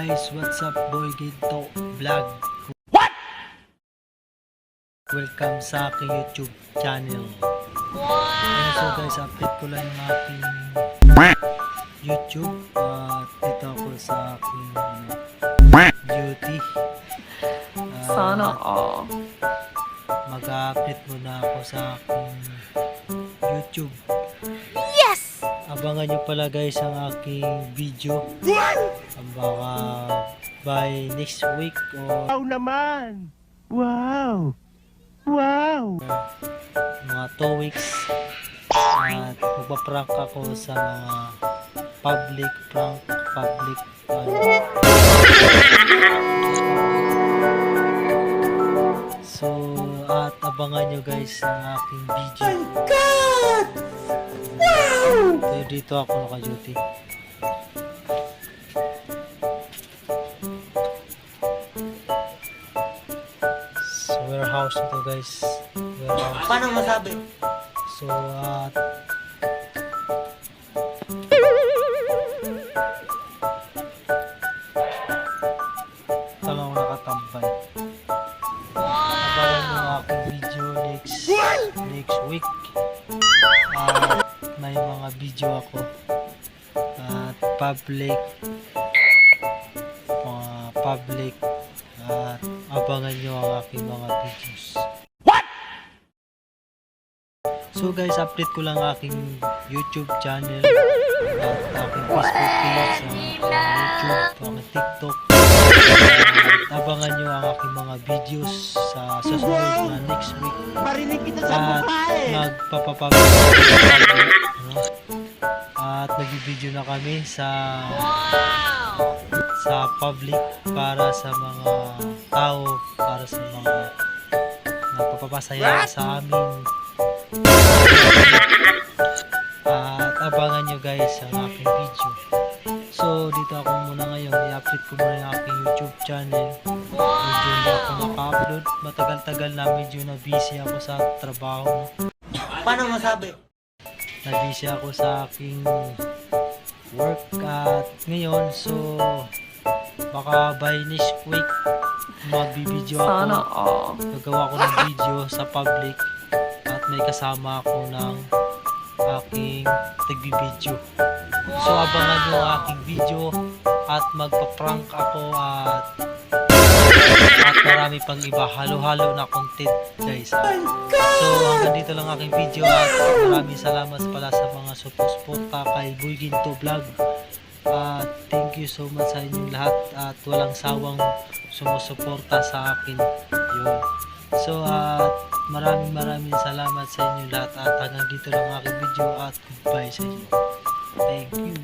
Guys, what's up, boy Ginto Vlog? Welcome sa aking YouTube channel. Ayun, so guys, update ko lang yung aking YouTube at dito ako sa aking duty. Sana all. Mag-update muna ako sa aking YouTube. Yes! Abangan nyo pala guys ang aking video. Baka by next week o Wow naman! Wow! Wow! mga 2 weeks at magpa-prank ako sa mga public prank, so at abangan nyo guys ang aking video. Oh my God! Wow! So, dito ako naka-duty. So, warehouse ito guys. Warehouse. Paano masabi? So, tama ako nakatambay. Abangan nyo ang aking video next week. May mga video ako at public at abangan nyo ang aking mga videos. So guys, update ko lang aking YouTube channel at aking Facebook page, YouTube, aking TikTok. At abangan nyo ang aking mga videos sa susunod na next week. Marinig kita sa At mukha eh! magpapapublic at nag-video na kami sa public para sa mga tao, para sa mga napapapasaya sa amin. At abangan nyo guys ang aking video. So dito ako muna ngayon, i-update ko muna yung aking YouTube channel. Medyo hindi ako naka-upload, matagal-tagal na, medyo na busy ako sa trabaho. Paano masabi? Na busy ako sa aking work at ngayon, so baka by next week magbibideo Sana ako, all. gagawa ko ng video sa public at may kasama ako ng aking nagbibideo. So abangan nyo ang aking video at magpa-prank ako at marami pang iba, halo-halo na content guys. So hanggang dito lang aking video at maraming salamat pala sa mga suporta kay Boy Ginto Vlog. Thank you so much sa inyong lahat at walang sawang sumusuporta sa akin. Yun. So maraming salamat sa inyong lahat at hanggang dito lang aking video at goodbye sa inyo. Thank you.